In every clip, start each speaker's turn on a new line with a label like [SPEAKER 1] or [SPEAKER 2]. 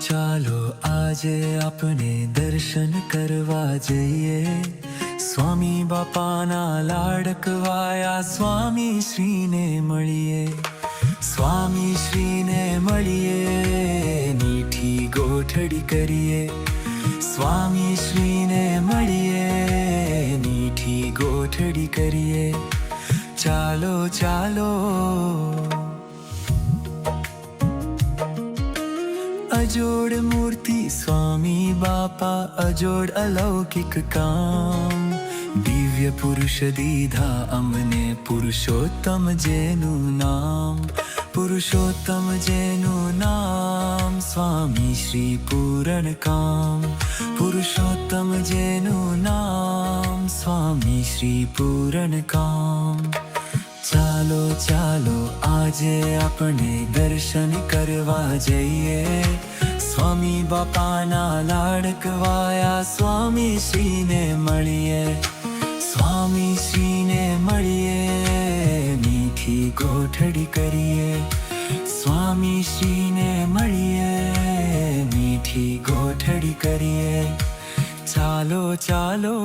[SPEAKER 1] ચાલો આજે આપણે દર્શન કરવા જઈએ. સ્વામી બાપાના લાડકવાયા સ્વામી શ્રીને મળીએ. સ્વામી શ્રીને મળીએ, મીઠી ગોઠડી કરીએ. સ્વામી શ્રીને મળીએ, મીઠી ગોઠડી કરીએ. ચાલો ચાલો અજોડ મૂર્તિ સ્વામી બાપા, અજોડ અલૌકિક કામ. દિવ્ય પુરુષ દીધા અમને, પુરુષોત્તમ જેનું નામ. પુરુષોત્તમ જેનું નામ, સ્વામી શ્રી પૂરણ કામ. પુરુષોત્તમ જેનું નામ, સ્વામી શ્રી પૂરણ કામ. ચાલો ચાલો આજે આપણે દર્શન કરવા જઈએ. સ્વામી બાપાના લાડકવાયા સ્વામી શ્રીને મળીએ. સ્વામી શ્રીને મળીએ, મીઠી ગોઠડી કરીએ. સ્વામી શ્રીને મળીએ, મીઠી ગોઠડી કરીએ. ચાલો ચાલો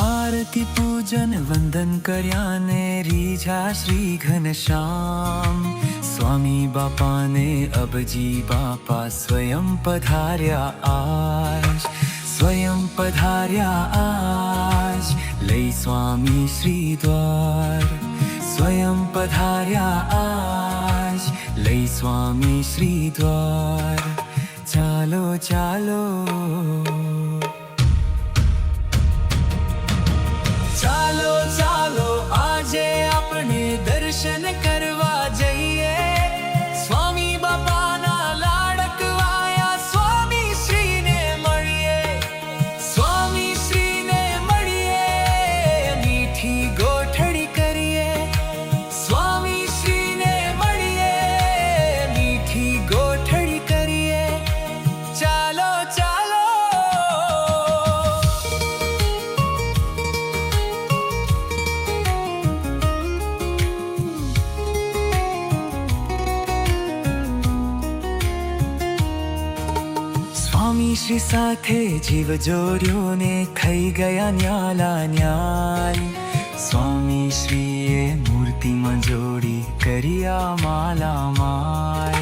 [SPEAKER 1] આરતી પૂજન વંદન કર્યાને રીઝા શ્રી ઘનશ્યામ. સ્વામી બાપાને અબજી બાપા સ્વયં પધાર્યા આજ. સ્વયં પધાર્યા આજ, લઈ સ્વામી શ્રી દ્વાર. સ્વયં પધાર્યા આજ, લઈ સ્વામી શ્રી દ્વાર. ચાલો ચાલો ચાલો ચાલો આજે આપણે દર્શન કરવા જઈએ. સ્વામી બાપાના લાડકવાયા સ્વામી શ્રીને મળીએ. સ્વામી શ્રીને મળીએ, મીઠી ગોઠડી કરીએ. સ્વામી શ્રીને મળીએ, મીઠી ગોઠડી કરીએ. ચાલો ચાલો સ્વામી શ્રી સાથે જીવ જોડ્યોને ખાઈ ગયા ન્યાલા ન્યાલ. સ્વામી શ્રીએ મૂર્તિમાં જોડી કર્યા માલા માલ.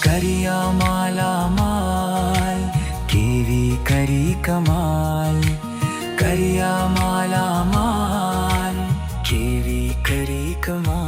[SPEAKER 1] કર્યા માલા માલ, કેવી કરી કમાલ. કર્યા માલા માલ, કેવી કરી કમાલ.